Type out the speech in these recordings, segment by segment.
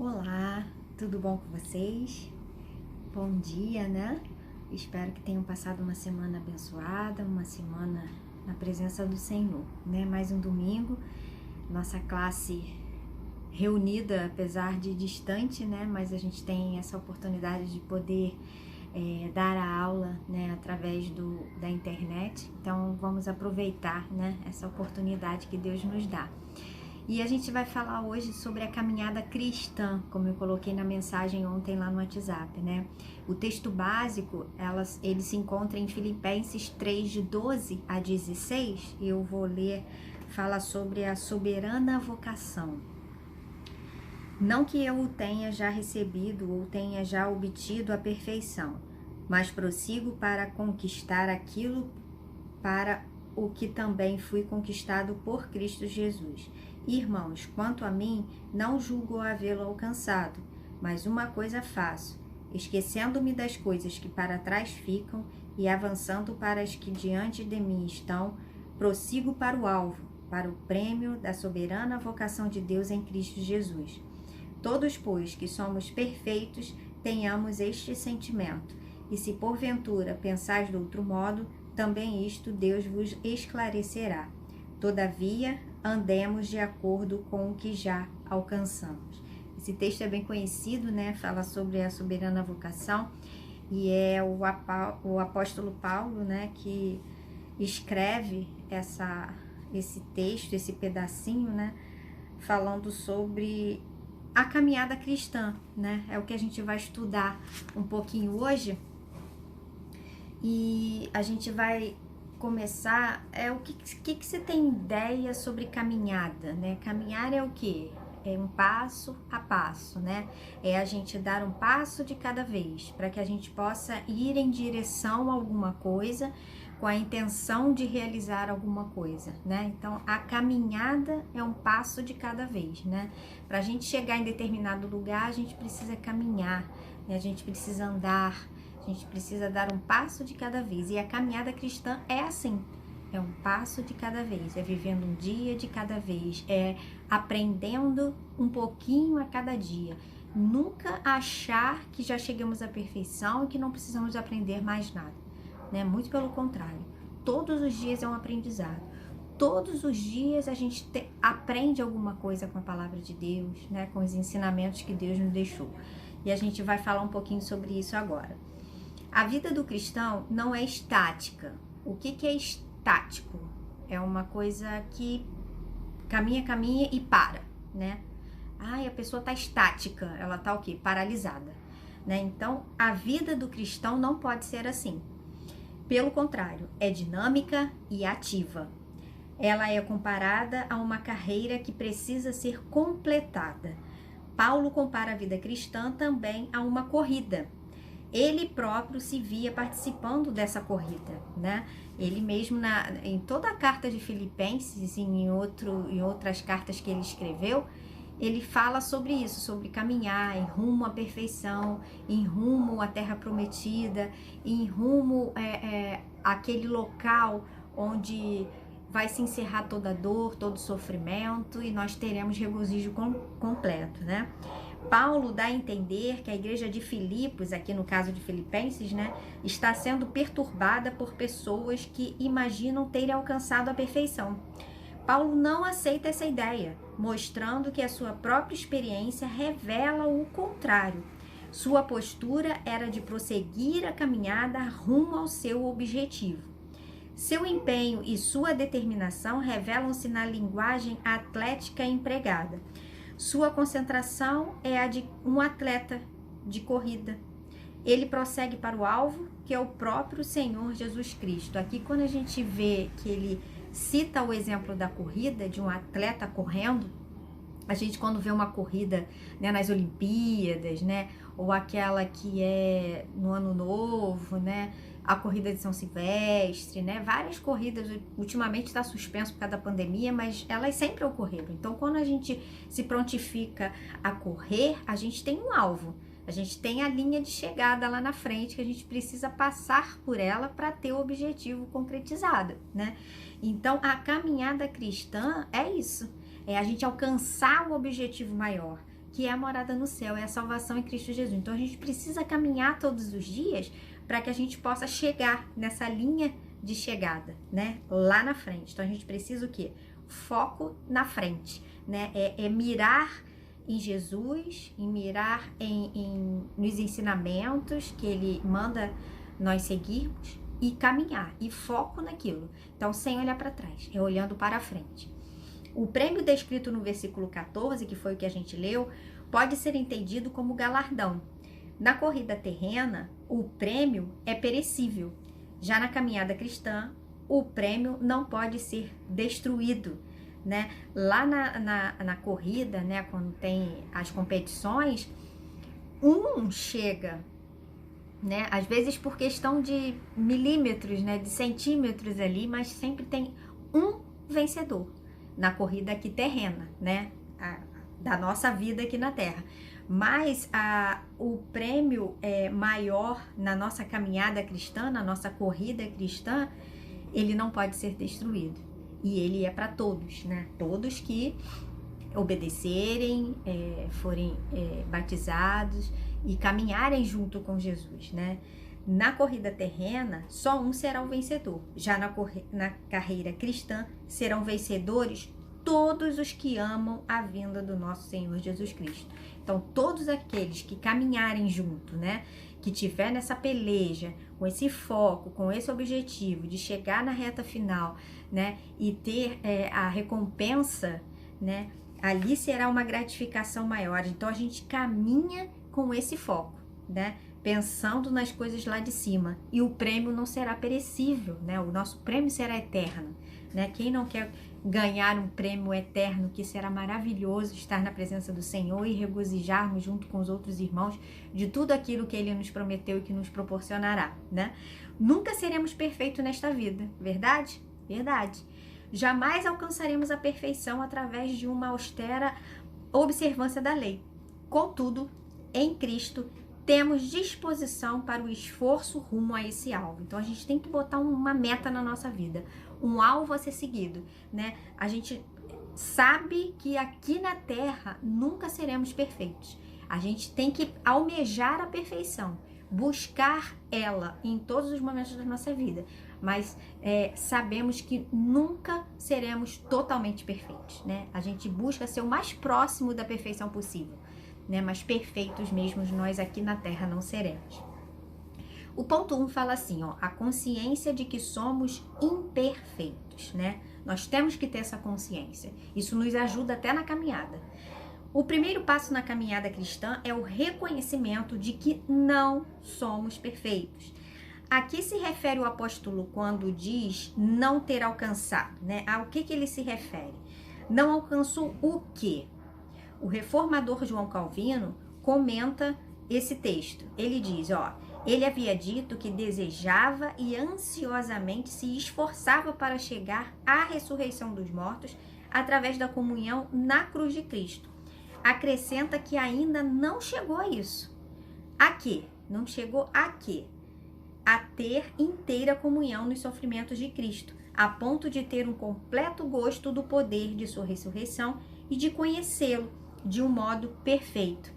Olá, tudo bom com vocês? Bom dia, né? Espero que tenham passado uma semana abençoada, uma semana na presença do Senhor, né? Mais um domingo, nossa classe reunida, apesar de distante, né? Mas a gente tem essa oportunidade de poder dar a aula, né? Através da internet. Então, vamos aproveitar, né? Essa oportunidade que Deus nos dá. E a gente vai falar hoje sobre a caminhada cristã, como eu coloquei na mensagem ontem lá no WhatsApp, né? O texto básico, ele se encontra em Filipenses 3, de 12 a 16, e eu vou ler, fala sobre a soberana vocação. Não que eu o tenha já recebido ou tenha já obtido a perfeição, mas prossigo para conquistar aquilo para o que também fui conquistado por Cristo Jesus. Irmãos, quanto a mim, não julgo havê-lo alcançado, mas uma coisa faço, esquecendo-me das coisas que para trás ficam e avançando para as que diante de mim estão, prossigo para o alvo, para o prêmio da soberana vocação de Deus em Cristo Jesus. Todos, pois, que somos perfeitos, tenhamos este sentimento, e se porventura pensais de outro modo, também isto Deus vos esclarecerá. Todavia, andemos de acordo com o que já alcançamos. Esse texto é bem conhecido, né? Fala sobre a soberana vocação, e é o apóstolo Paulo, né, que escreve esse texto, esse pedacinho, né, falando sobre a caminhada cristã, né? É o que a gente vai estudar um pouquinho hoje. E a gente vai começar, o que você tem ideia sobre caminhada, né? Caminhar é o quê? É um passo a passo, né? É a gente dar um passo de cada vez, para que a gente possa ir em direção a alguma coisa, com a intenção de realizar alguma coisa, né? Então, a caminhada é um passo de cada vez, né? Para a gente chegar em determinado lugar, a gente precisa caminhar, né? A gente precisa andar, a gente precisa dar um passo de cada vez. E a caminhada cristã é assim, é um passo de cada vez, é vivendo um dia de cada vez, é aprendendo um pouquinho a cada dia. Nunca achar que já chegamos à perfeição e que não precisamos aprender mais nada, né? Muito pelo contrário, todos os dias é um aprendizado. Todos os dias a gente aprende alguma coisa com a palavra de Deus, né? Com os ensinamentos que Deus nos deixou. E a gente vai falar um pouquinho sobre isso agora. A vida do cristão não é estática. O que é estático? É uma coisa que caminha e para, né? A pessoa tá estática, ela tá o quê? Paralisada, né? Então, a vida do cristão não pode ser assim. Pelo contrário, é dinâmica e ativa. Ela é comparada a uma carreira que precisa ser completada. Paulo compara a vida cristã também a uma corrida. Ele próprio se via participando dessa corrida, né? Ele mesmo, em toda a carta de Filipenses e em outras cartas que ele escreveu, ele fala sobre isso, sobre caminhar em rumo à perfeição, em rumo à terra prometida, em rumo àquele local onde vai se encerrar toda dor, todo sofrimento, e nós teremos regozijo completo, né? Paulo dá a entender que a igreja de Filipos, aqui no caso de Filipenses, né, está sendo perturbada por pessoas que imaginam terem alcançado a perfeição. Paulo não aceita essa ideia, mostrando que a sua própria experiência revela o contrário. Sua postura era de prosseguir a caminhada rumo ao seu objetivo. Seu empenho e sua determinação revelam-se na linguagem atlética empregada. Sua concentração é a de um atleta de corrida. Ele prossegue para o alvo, que é o próprio Senhor Jesus Cristo. Aqui, quando a gente vê que ele cita o exemplo da corrida, de um atleta correndo, a gente, quando vê uma corrida, né, nas Olimpíadas, né, ou aquela que é no Ano Novo, né, a corrida de São Silvestre, né, várias corridas, ultimamente está suspenso por causa da pandemia, mas elas sempre ocorreram. Então, quando a gente se prontifica a correr, a gente tem um alvo, a gente tem a linha de chegada lá na frente, que a gente precisa passar por ela para ter o objetivo concretizado, né? Então, a caminhada cristã é isso. É a gente alcançar o objetivo maior, que é a morada no céu, é a salvação em Cristo Jesus. Então a gente precisa caminhar todos os dias para que a gente possa chegar nessa linha de chegada, né? Lá na frente. Então a gente precisa o quê? Foco na frente, né? É mirar em Jesus, em mirar nos ensinamentos que ele manda nós seguirmos e caminhar, e foco naquilo. Então, sem olhar para trás, é olhando para frente. O prêmio descrito no versículo 14, que foi o que a gente leu, pode ser entendido como galardão. Na corrida terrena, o prêmio é perecível. Já na caminhada cristã, o prêmio não pode ser destruído, né? Lá na corrida, né, quando tem as competições, um chega, né? Às vezes por questão de milímetros, né, de centímetros ali, mas sempre tem um vencedor na corrida aqui terrena, né, da nossa vida aqui na Terra. Mas o prêmio maior na nossa caminhada cristã, na nossa corrida cristã, ele não pode ser destruído. E ele é para todos, né? Todos que obedecerem, forem batizados e caminharem junto com Jesus, né? Na corrida terrena, só um será o vencedor. Já na carreira cristã, serão vencedores todos os que amam a vinda do nosso Senhor Jesus Cristo. Então, todos aqueles que caminharem junto, né? Que tiver nessa peleja, com esse foco, com esse objetivo de chegar na reta final, né? E ter a recompensa, né? Ali será uma gratificação maior. Então, a gente caminha com esse foco, né? Pensando nas coisas lá de cima. E o prêmio não será perecível, né? O nosso prêmio será eterno, né? Quem não quer ganhar um prêmio eterno, que será maravilhoso estar na presença do Senhor e regozijarmos junto com os outros irmãos de tudo aquilo que Ele nos prometeu e que nos proporcionará, né? Nunca seremos perfeitos nesta vida, verdade? Verdade. Jamais alcançaremos a perfeição através de uma austera observância da lei. Contudo, em Cristo, temos disposição para o esforço rumo a esse alvo. Então, a gente tem que botar uma meta na nossa vida, um alvo a ser seguido, né? A gente sabe que aqui na Terra nunca seremos perfeitos. A gente tem que almejar a perfeição, buscar ela em todos os momentos da nossa vida. Mas sabemos que nunca seremos totalmente perfeitos, né? A gente busca ser o mais próximo da perfeição possível, né? Mas perfeitos mesmo nós aqui na Terra não seremos. O ponto 1 fala assim, ó, a consciência de que somos imperfeitos, né? Nós temos que ter essa consciência. Isso nos ajuda até na caminhada. O primeiro passo na caminhada cristã é o reconhecimento de que não somos perfeitos. Aqui se refere o apóstolo quando diz não ter alcançado, né? Ao que ele se refere? Não alcançou o quê? O reformador João Calvino comenta esse texto. Ele diz, ó, ele havia dito que desejava e ansiosamente se esforçava para chegar à ressurreição dos mortos através da comunhão na cruz de Cristo. Acrescenta que ainda não chegou a isso. A quê? Não chegou a quê? A ter inteira comunhão nos sofrimentos de Cristo, a ponto de ter um completo gosto do poder de sua ressurreição e de conhecê-lo de um modo perfeito.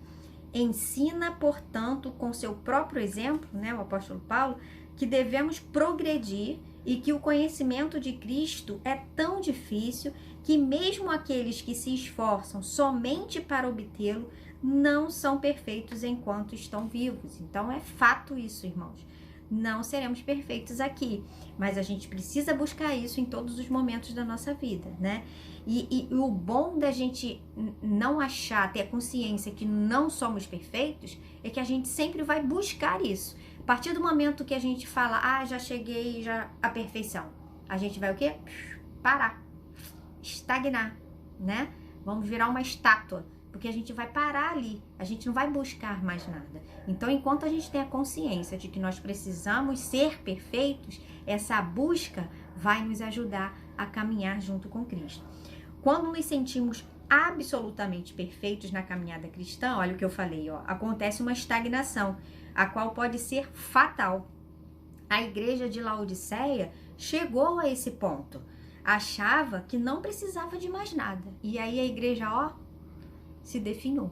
Ensina, portanto, com seu próprio exemplo, né, o apóstolo Paulo, que devemos progredir e que o conhecimento de Cristo é tão difícil que mesmo aqueles que se esforçam somente para obtê-lo não são perfeitos enquanto estão vivos. Então é fato isso, irmãos. Não seremos perfeitos aqui, mas a gente precisa buscar isso em todos os momentos da nossa vida, né? E o bom da gente não achar, ter a consciência que não somos perfeitos, é que a gente sempre vai buscar isso. A partir do momento que a gente fala, já cheguei à perfeição, a gente vai o quê? Parar, estagnar, né? Vamos virar uma estátua, porque a gente vai parar ali, a gente não vai buscar mais nada. Então, enquanto a gente tem a consciência de que nós precisamos ser perfeitos, essa busca vai nos ajudar a caminhar junto com Cristo. Quando nos sentimos absolutamente perfeitos na caminhada cristã, olha o que eu falei, ó, acontece uma estagnação, a qual pode ser fatal. A igreja de Laodiceia chegou a esse ponto, achava que não precisava de mais nada. E aí a igreja, ó, se definhou,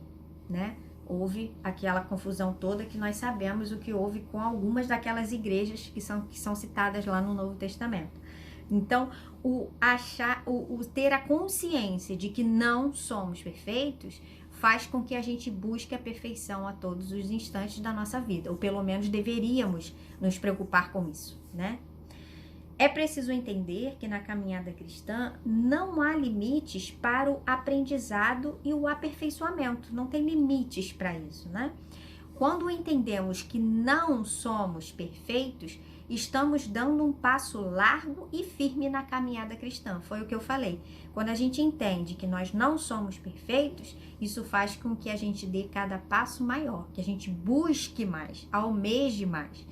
né? Houve aquela confusão toda que nós sabemos o que houve com algumas daquelas igrejas que são citadas lá no Novo Testamento. Então, o ter a consciência de que não somos perfeitos faz com que a gente busque a perfeição a todos os instantes da nossa vida, ou pelo menos deveríamos nos preocupar com isso, né? É preciso entender que na caminhada cristã não há limites para o aprendizado e o aperfeiçoamento, não tem limites para isso, né? Quando entendemos que não somos perfeitos, estamos dando um passo largo e firme na caminhada cristã. Foi o que eu falei. Quando a gente entende que nós não somos perfeitos, isso faz com que a gente dê cada passo maior, que a gente busque mais, almeje mais.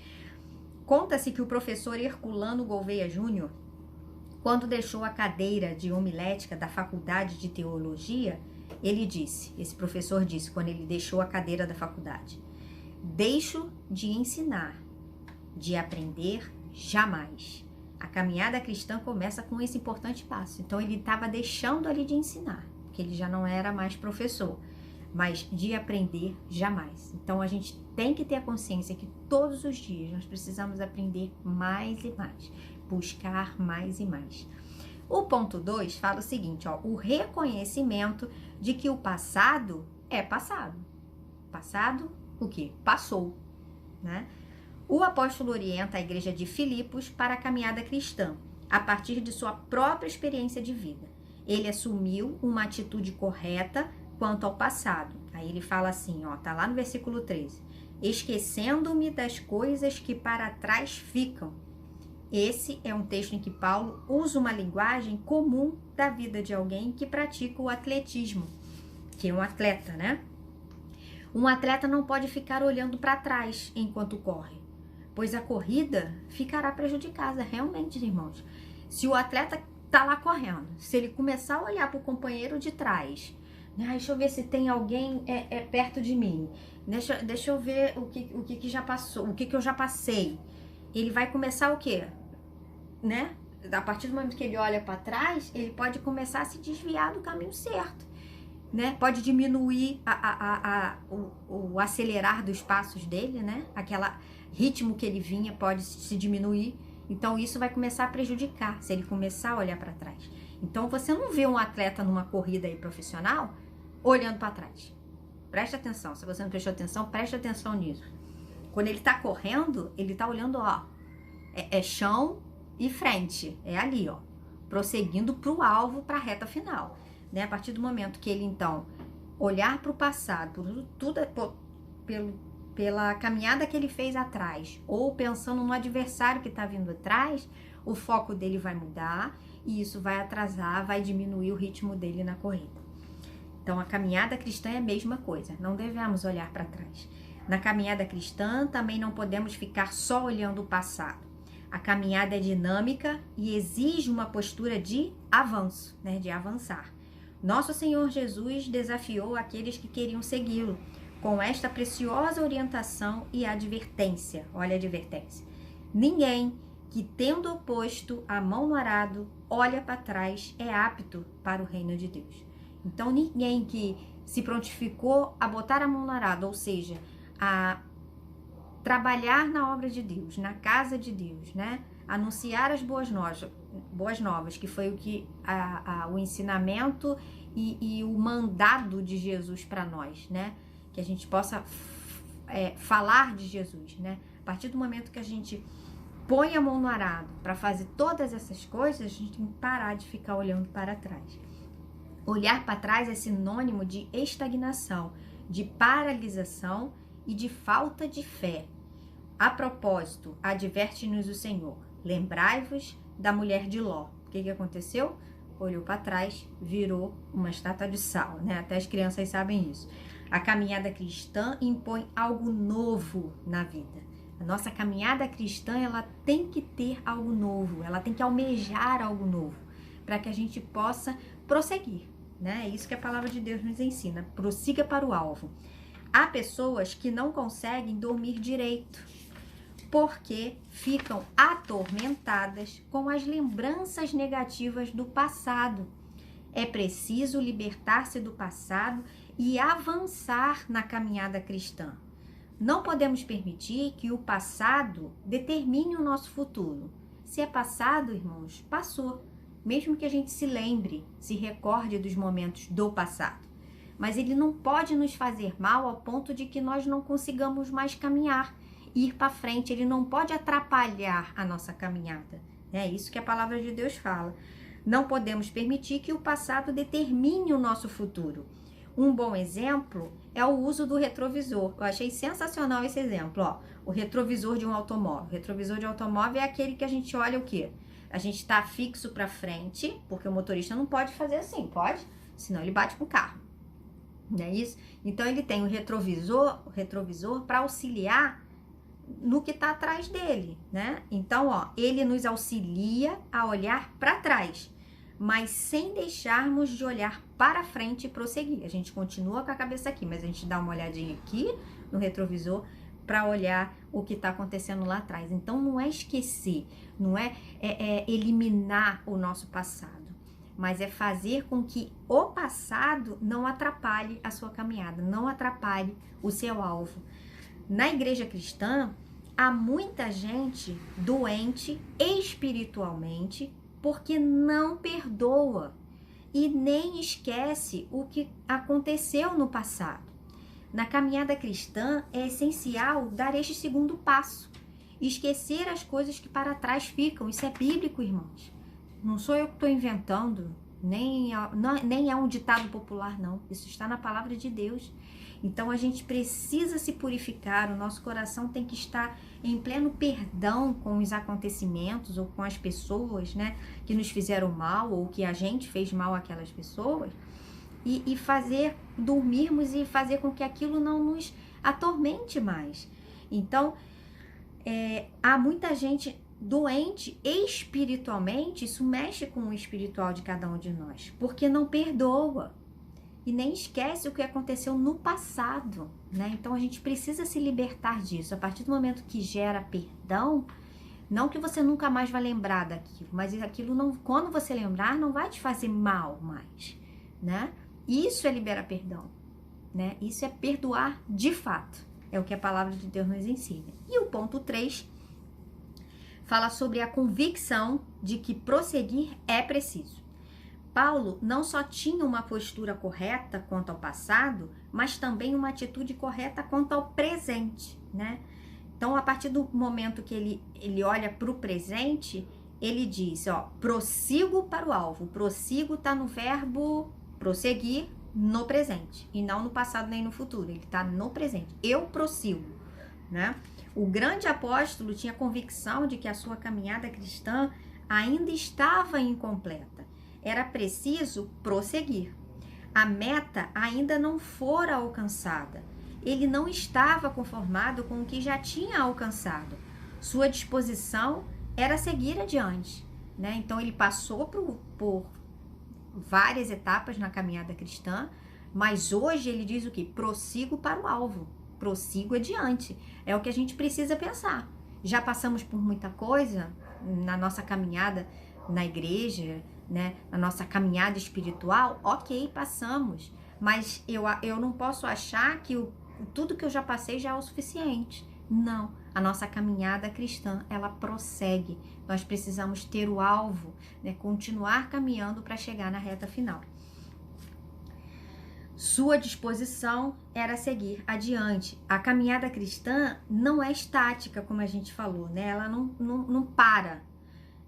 Conta-se que o professor Herculano Gouveia Júnior, quando deixou a cadeira de homilética da Faculdade de Teologia, esse professor disse, quando ele deixou a cadeira da faculdade: deixo de ensinar, de aprender jamais. A caminhada cristã começa com esse importante passo. Então ele estava deixando ali de ensinar, porque ele já não era mais professor, mas de aprender jamais. Então a gente tem que ter a consciência que todos os dias nós precisamos aprender mais e mais, buscar mais e mais. O ponto 2 fala o seguinte, ó, o reconhecimento de que o passado é passado. Passado, o quê? Passou, né? O apóstolo orienta a igreja de Filipos para a caminhada cristã, a partir de sua própria experiência de vida. Ele assumiu uma atitude correta quanto ao passado. Aí ele fala assim, ó, tá lá no versículo 13. Esquecendo-me das coisas que para trás ficam. Esse é um texto em que Paulo usa uma linguagem comum da vida de alguém que pratica o atletismo, que é um atleta, né? Um atleta não pode ficar olhando para trás enquanto corre, pois a corrida ficará prejudicada, realmente, irmãos. Se o atleta tá lá correndo, se ele começar a olhar para o companheiro de trás, deixa eu ver se tem alguém perto de mim, deixa eu ver o que já passou, o que eu já passei. Ele vai começar o quê? Né? A partir do momento que ele olha para trás, ele pode começar a se desviar do caminho certo, né? Pode diminuir o acelerar dos passos dele, né? Aquele ritmo que ele vinha pode se diminuir. Então isso vai começar a prejudicar se ele começar a olhar para trás. Então você não vê um atleta numa corrida aí profissional olhando para trás. Preste atenção, se você não prestou atenção, preste atenção nisso. Quando ele tá correndo, ele tá olhando, ó, chão e frente, é ali, ó, prosseguindo pro alvo, pra reta final, né? A partir do momento que ele, então, olhar pro passado, pela caminhada que ele fez atrás, ou pensando no adversário que tá vindo atrás, o foco dele vai mudar e isso vai atrasar, vai diminuir o ritmo dele na corrida. Então, a caminhada cristã é a mesma coisa, não devemos olhar para trás. Na caminhada cristã, também não podemos ficar só olhando o passado. A caminhada é dinâmica e exige uma postura de avanço, né? De avançar. Nosso Senhor Jesus desafiou aqueles que queriam segui-lo com esta preciosa orientação e advertência. Olha a advertência. Ninguém que, tendo posto a mão no arado, olha para trás, é apto para o reino de Deus. Então, ninguém que se prontificou a botar a mão no arado, ou seja, a trabalhar na obra de Deus, na casa de Deus, né? Anunciar as boas novas, que foi o que o ensinamento e o mandado de Jesus para nós, né? Que a gente possa falar de Jesus, né? A partir do momento que a gente põe a mão no arado para fazer todas essas coisas, a gente tem que parar de ficar olhando para trás. Olhar para trás é sinônimo de estagnação, de paralisação e de falta de fé. A propósito, adverte-nos o Senhor: lembrai-vos da mulher de Ló. O que aconteceu? Olhou para trás, virou uma estátua de sal, né? Até as crianças sabem isso. A caminhada cristã impõe algo novo na vida. A nossa caminhada cristã, ela tem que ter algo novo, ela tem que almejar algo novo, para que a gente possa prosseguir, né? É isso que a palavra de Deus nos ensina: prossiga para o alvo. Há pessoas que não conseguem dormir direito, porque ficam atormentadas com as lembranças negativas do passado. É preciso libertar-se do passado e avançar na caminhada cristã. Não podemos permitir que o passado determine o nosso futuro. Se é passado, irmãos, passou. Mesmo que a gente se lembre, se recorde dos momentos do passado. Mas ele não pode nos fazer mal ao ponto de que nós não consigamos mais caminhar, ir para frente. Ele não pode atrapalhar a nossa caminhada. É isso que a palavra de Deus fala. Não podemos permitir que o passado determine o nosso futuro. Um bom exemplo é o uso do retrovisor. Eu achei sensacional esse exemplo, ó. O retrovisor de um automóvel. O retrovisor de automóvel é aquele que a gente olha o quê? A gente está fixo para frente, porque o motorista não pode fazer assim, pode? Senão ele bate com o carro. Não é isso? Então ele tem o retrovisor para auxiliar no que está atrás dele, né? Então, ó, ele nos auxilia a olhar para trás, mas sem deixarmos de olhar para frente e prosseguir. A gente continua com a cabeça aqui, mas a gente dá uma olhadinha aqui no retrovisor para olhar o que está acontecendo lá atrás. Então, não é esquecer, não é eliminar o nosso passado, mas é fazer com que o passado não atrapalhe a sua caminhada, não atrapalhe o seu alvo. Na igreja cristã, há muita gente doente espiritualmente porque não perdoa e nem esquece o que aconteceu no passado. Na caminhada cristã, é essencial dar este segundo passo, esquecer as coisas que para trás ficam. Isso é bíblico, irmãos. Não sou eu que estou inventando, nem é um ditado popular, não. Isso está na palavra de Deus. Então, a gente precisa se purificar, o nosso coração tem que estar em pleno perdão com os acontecimentos ou com as pessoas, né, que nos fizeram mal ou que a gente fez mal àquelas pessoas e fazer, dormirmos e fazer com que aquilo não nos atormente mais. Então, há muita gente doente espiritualmente, isso mexe com o espiritual de cada um de nós, porque não perdoa. E nem esquece o que aconteceu no passado, né? Então a gente precisa se libertar disso. A partir do momento que gera perdão, não que você nunca mais vai lembrar daquilo, mas aquilo não, quando você lembrar, não vai te fazer mal mais, né? Isso é liberar perdão, né? Isso é perdoar de fato. É o que a palavra de Deus nos ensina. E o ponto 3 fala sobre a convicção de que prosseguir é preciso. Paulo não só tinha uma postura correta quanto ao passado, mas também uma atitude correta quanto ao presente, né? Então, a partir do momento que ele olha para o presente, ele diz, ó, prossigo para o alvo. Prossigo está no verbo prosseguir no presente, e não no passado nem no futuro. Ele está no presente. Eu prossigo, né? O grande apóstolo tinha convicção de que a sua caminhada cristã ainda estava incompleta. Era preciso prosseguir. A meta ainda não fora alcançada. Ele não estava conformado com o que já tinha alcançado. Sua disposição era seguir adiante, né? Então ele passou por várias etapas na caminhada cristã, mas hoje ele diz o quê? Prossigo para o alvo, prossigo adiante. É o que a gente precisa pensar. Já passamos por muita coisa na nossa caminhada na igreja, né, na nossa caminhada espiritual, ok, passamos, mas eu não posso achar que tudo que eu já passei já é o suficiente. Não, a nossa caminhada cristã, ela prossegue. Nós precisamos ter o alvo, né, continuar caminhando para chegar na reta final. Sua disposição era seguir adiante. A caminhada cristã não é estática, como a gente falou, né? Ela não para.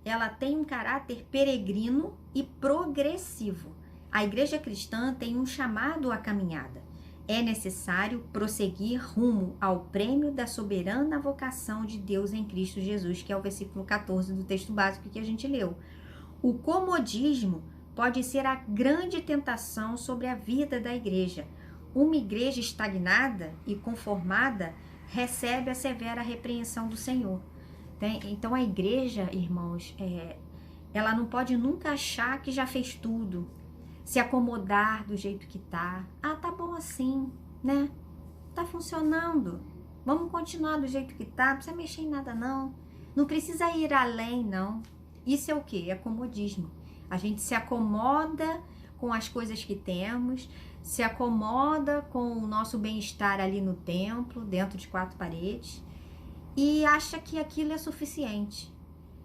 Ela tem um caráter peregrino e progressivo. A igreja cristã tem um chamado à caminhada. É necessário prosseguir rumo ao prêmio da soberana vocação de Deus em Cristo Jesus, que é o versículo 14 do texto básico que a gente leu. O comodismo pode ser a grande tentação sobre a vida da igreja. Uma igreja estagnada e conformada recebe a severa repreensão do Senhor. Então a igreja, irmãos, ela não pode nunca achar que já fez tudo, se acomodar do jeito que tá. Ah, tá bom assim, né? Tá funcionando. Vamos continuar do jeito que tá, não precisa mexer em nada não. Não precisa ir além, não. Isso é o quê? É comodismo. A gente se acomoda com as coisas que temos, se acomoda com o nosso bem-estar ali no templo, dentro de 4 paredes, e acha que aquilo é suficiente.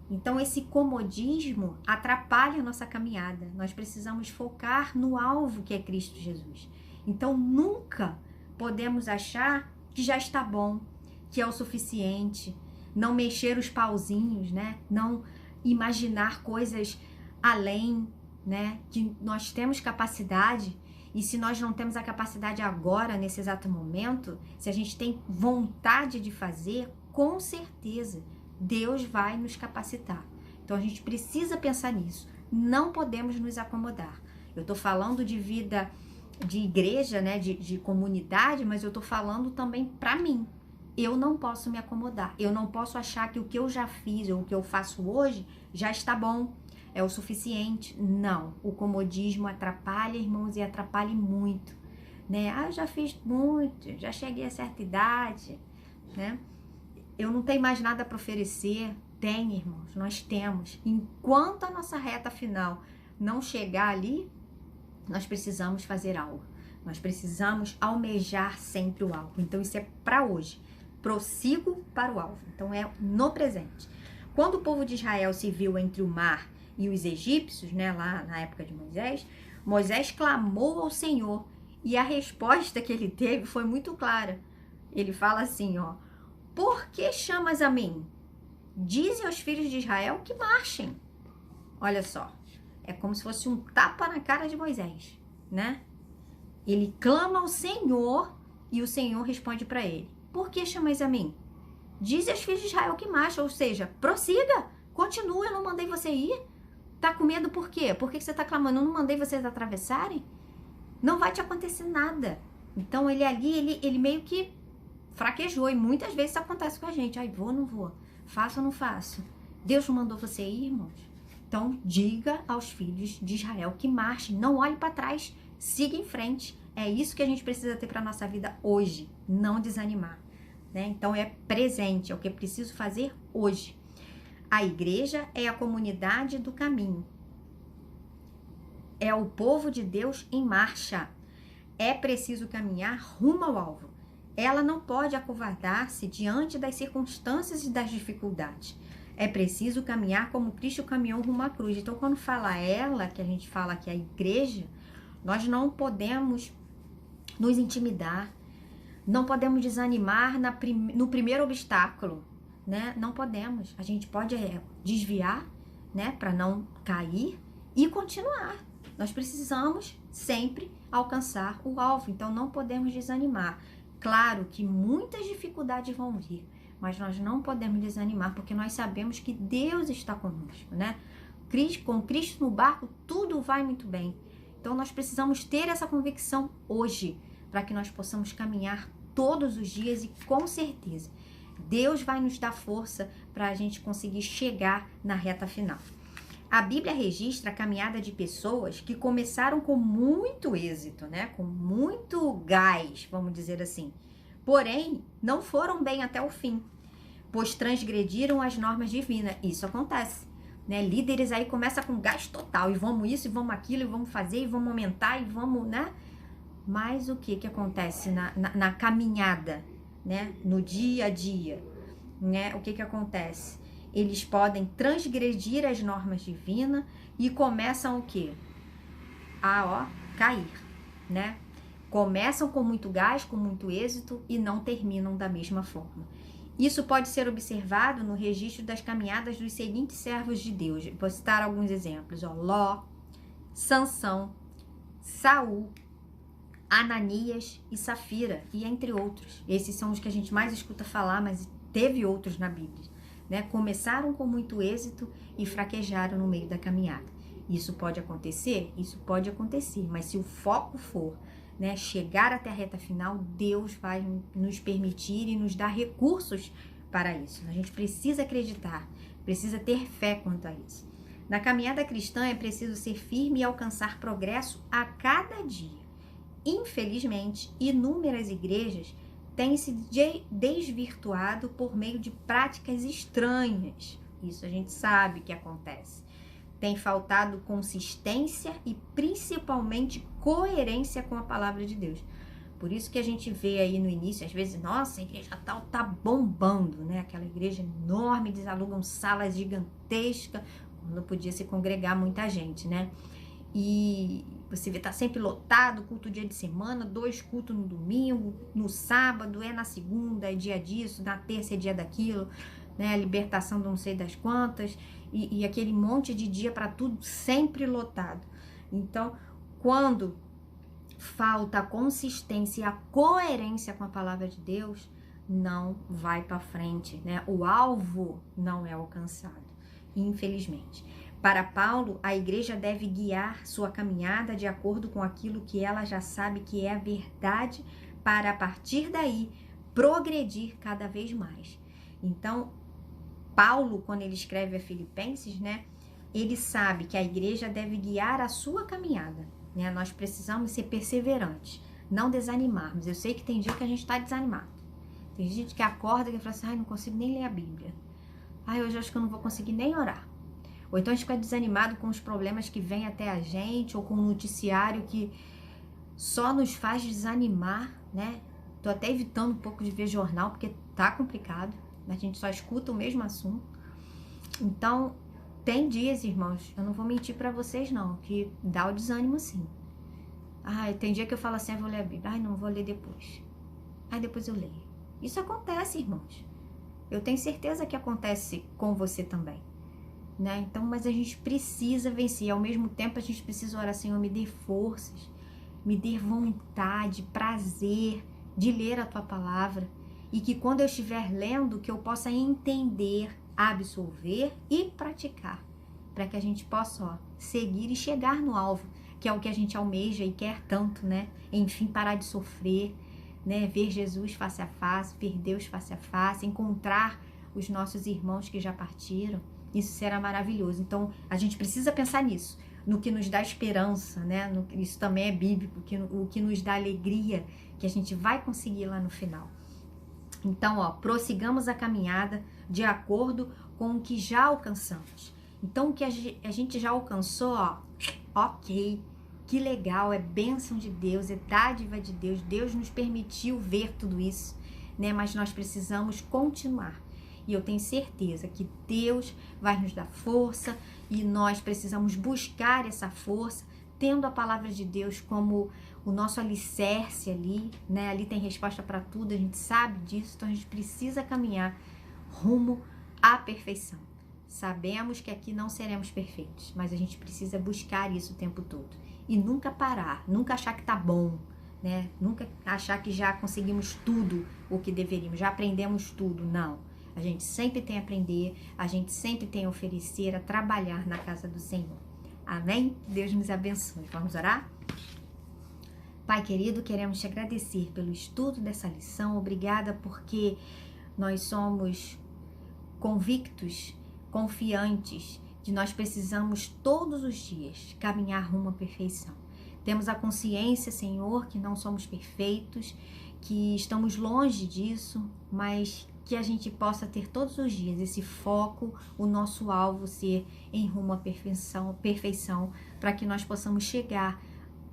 Então, esse comodismo atrapalha a nossa caminhada. Nós precisamos focar no alvo que é Cristo Jesus. Então, nunca podemos achar que já está bom, que é o suficiente, não mexer os pauzinhos, né? Não imaginar coisas além, né? Que nós temos capacidade, e se nós não temos a capacidade agora, nesse exato momento, se a gente tem vontade de fazer, com certeza Deus vai nos capacitar. Então a gente precisa pensar nisso. Não podemos nos acomodar. Eu tô falando de vida de igreja, né, de comunidade, mas eu tô falando também para mim. Eu não posso me acomodar. Eu não posso achar que o que eu já fiz ou o que eu faço hoje já está bom, é o suficiente. Não. O comodismo atrapalha, irmãos, e atrapalha muito, né? Ah, eu já fiz muito, já cheguei a certa idade, né? Eu não tenho mais nada para oferecer. Tem, irmãos, nós temos. Enquanto a nossa reta final não chegar ali, nós precisamos fazer algo. Nós precisamos almejar sempre o alvo. Então, isso é para hoje. Prossigo para o alvo. Então, é no presente. Quando o povo de Israel se viu entre o mar e os egípcios, né, lá na época de Moisés, Moisés clamou ao Senhor. E a resposta que ele teve foi muito clara. Ele fala assim, ó: por que chamas a mim? Dize aos filhos de Israel que marchem. Olha só. É como se fosse um tapa na cara de Moisés, né? Ele clama ao Senhor e o Senhor responde para ele: por que chamais a mim? Diz aos filhos de Israel que marcha, ou seja, prossiga, continua, eu não mandei você ir. Tá com medo por quê? Por que você tá clamando? Eu não mandei vocês atravessarem? Não vai te acontecer nada. Então ele ali, ele meio que fraquejou, e muitas vezes isso acontece com a gente. Ai, vou ou não vou? Faço ou não faço? Deus não mandou você ir, irmãos? Então, diga aos filhos de Israel que marchem, não olhe para trás, siga em frente. É isso que a gente precisa ter para nossa vida hoje, não desanimar, né? Então, é presente, é o que é preciso fazer hoje. A igreja é a comunidade do caminho. É o povo de Deus em marcha. É preciso caminhar rumo ao alvo. Ela não pode acovardar-se diante das circunstâncias e das dificuldades. É preciso caminhar como Cristo caminhou rumo à cruz. Então, quando fala ela, que a gente fala que é a igreja, nós não podemos nos intimidar, não podemos desanimar no primeiro obstáculo, né? Não podemos. A gente pode desviar, né, para não cair e continuar. Nós precisamos sempre alcançar o alvo, então não podemos desanimar. Claro que muitas dificuldades vão vir, mas nós não podemos desanimar, porque nós sabemos que Deus está conosco, né? Com Cristo no barco, tudo vai muito bem. Então, nós precisamos ter essa convicção hoje, para que nós possamos caminhar todos os dias, e com certeza, Deus vai nos dar força para a gente conseguir chegar na reta final. A Bíblia registra a caminhada de pessoas que começaram com muito êxito, né? Com muito gás, vamos dizer assim. Porém, não foram bem até o fim, pois transgrediram as normas divinas. Isso acontece, né? Líderes aí começam com gás total, e vamos isso, e vamos aquilo, e vamos fazer, e vamos aumentar, e vamos, né? Mas o que acontece na caminhada, né? No dia a dia, né? O que acontece? Eles podem transgredir as normas divinas e começam o quê? A cair, né? Começam com muito gás, com muito êxito, e não terminam da mesma forma. Isso pode ser observado no registro das caminhadas dos seguintes servos de Deus. Vou citar alguns exemplos. Ló, Sansão, Saul, Ananias e Safira, e entre outros. Esses são os que a gente mais escuta falar, mas teve outros na Bíblia, né? Começaram com muito êxito e fraquejaram no meio da caminhada. Isso pode acontecer? Isso pode acontecer, mas se o foco for, né, chegar até a reta final, Deus vai nos permitir e nos dar recursos para isso. A gente precisa acreditar, precisa ter fé quanto a isso. Na caminhada cristã é preciso ser firme e alcançar progresso a cada dia. Infelizmente, inúmeras igrejas têm se desvirtuado por meio de práticas estranhas. Isso a gente sabe que acontece. Tem faltado consistência e principalmente coerência com a palavra de Deus. Por isso que a gente vê aí no início, às vezes, nossa, a igreja tal tá bombando, né? Aquela igreja enorme, eles alugam salas gigantescas, quando podia se congregar muita gente, né? E você vê, tá sempre lotado, culto dia de semana, 2 cultos no domingo, no sábado, é na segunda, é dia disso, na terça é dia daquilo, né? A libertação de não sei das quantas, e aquele monte de dia para tudo, sempre lotado. Então, quando falta a consistência e a coerência com a palavra de Deus, não vai para frente, né? O alvo não é alcançado, infelizmente. Para Paulo, a igreja deve guiar sua caminhada de acordo com aquilo que ela já sabe que é a verdade, para a partir daí progredir cada vez mais. Então, Paulo, quando ele escreve a Filipenses, né, ele sabe que a igreja deve guiar a sua caminhada, né? Nós precisamos ser perseverantes, não desanimarmos. Eu sei que tem dia que a gente está desanimado. Tem gente que acorda e fala assim, ai, não consigo nem ler a Bíblia. Ai, hoje eu acho que eu não vou conseguir nem orar. Ou então a gente fica desanimado com os problemas que vêm até a gente, ou com um noticiário que só nos faz desanimar, né? Tô até evitando um pouco de ver jornal, porque tá complicado, a gente só escuta o mesmo assunto. Então, tem dias, irmãos, eu não vou mentir pra vocês não, que dá o desânimo sim. Ai, tem dia que eu falo assim, eu vou ler a Bíblia. Ai, não, vou ler depois. Ai, depois eu leio. Isso acontece, irmãos. Eu tenho certeza que acontece com você também, né? Então, mas a gente precisa vencer. Ao mesmo tempo, a gente precisa orar, Senhor, me dê forças, me dê vontade, prazer de ler a Tua palavra. E que quando eu estiver lendo, que eu possa entender, absorver e praticar. Para que a gente possa, ó, seguir e chegar no alvo, que é o que a gente almeja e quer tanto, né? Enfim, parar de sofrer, né? Ver Jesus face a face, ver Deus face a face, encontrar os nossos irmãos que já partiram. Isso será maravilhoso. Então, a gente precisa pensar nisso, no que nos dá esperança, né? Isso também é bíblico, o que nos dá alegria, que a gente vai conseguir lá no final. Então, ó, prossigamos a caminhada de acordo com o que já alcançamos. Então, o que a gente já alcançou, ó, ok, que legal, é bênção de Deus, é dádiva de Deus, Deus nos permitiu ver tudo isso, né? Mas nós precisamos continuar. E eu tenho certeza que Deus vai nos dar força e nós precisamos buscar essa força, tendo a palavra de Deus como o nosso alicerce ali, né? Ali tem resposta para tudo, a gente sabe disso, então a gente precisa caminhar rumo à perfeição. Sabemos que aqui não seremos perfeitos, mas a gente precisa buscar isso o tempo todo. E nunca parar, nunca achar que tá bom, né? Nunca achar que já conseguimos tudo o que deveríamos, já aprendemos tudo, não. A gente sempre tem a aprender, a gente sempre tem a oferecer, a trabalhar na casa do Senhor. Amém? Deus nos abençoe. Vamos orar? Pai querido, queremos te agradecer pelo estudo dessa lição. Obrigada porque nós somos convictos, confiantes de nós precisamos todos os dias caminhar rumo à perfeição. Temos a consciência, Senhor, que não somos perfeitos, que estamos longe disso, mas que a gente possa ter todos os dias esse foco, o nosso alvo ser em rumo à perfeição, para que nós possamos chegar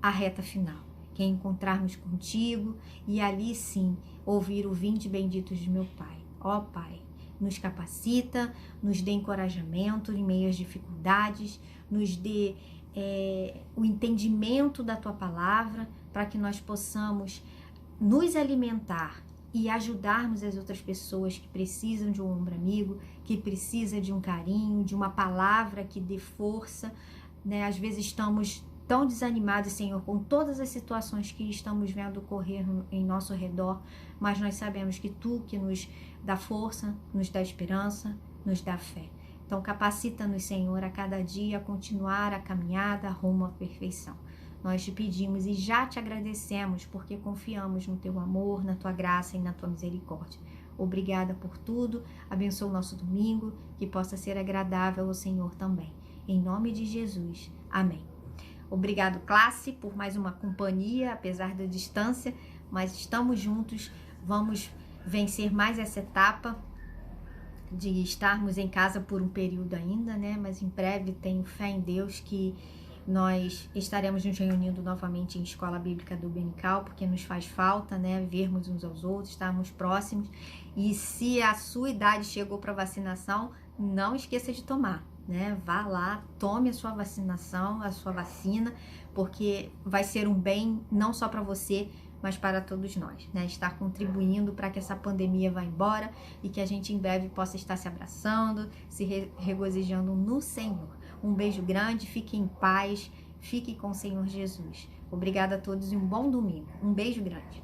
à reta final, que é encontrarmos contigo e ali sim ouvir o vinde benditos de meu Pai. Ó Pai, nos capacita, nos dê encorajamento em meio às dificuldades, nos dê o entendimento da Tua palavra, para que nós possamos nos alimentar e ajudarmos as outras pessoas que precisam de um ombro amigo, que precisa de um carinho, de uma palavra que dê força, né? Às vezes estamos tão desanimados, Senhor, com todas as situações que estamos vendo ocorrer em nosso redor, mas nós sabemos que Tu que nos dá força, nos dá esperança, nos dá fé. Então capacita-nos, Senhor, a cada dia a continuar a caminhada rumo à perfeição. Nós te pedimos e já te agradecemos porque confiamos no Teu amor, na Tua graça e na Tua misericórdia. Obrigada por tudo, abençoa o nosso domingo, que possa ser agradável ao Senhor também. Em nome de Jesus, amém. Obrigado, classe, por mais uma companhia, apesar da distância, mas estamos juntos, vamos vencer mais essa etapa de estarmos em casa por um período ainda, né? Mas em breve tenho fé em Deus que Nós estaremos nos reunindo novamente em Escola Bíblica Dominical, porque nos faz falta, né, vermos uns aos outros, estarmos próximos. E se a sua idade chegou para vacinação, não esqueça de tomar, né? Vá lá, tome a sua vacinação, a sua vacina, porque vai ser um bem não só para você, mas para todos nós, né? Estar contribuindo para que essa pandemia vá embora e que a gente em breve possa estar se abraçando, se regozijando no Senhor. Um beijo grande, fique em paz, fique com o Senhor Jesus. Obrigada a todos e um bom domingo. Um beijo grande.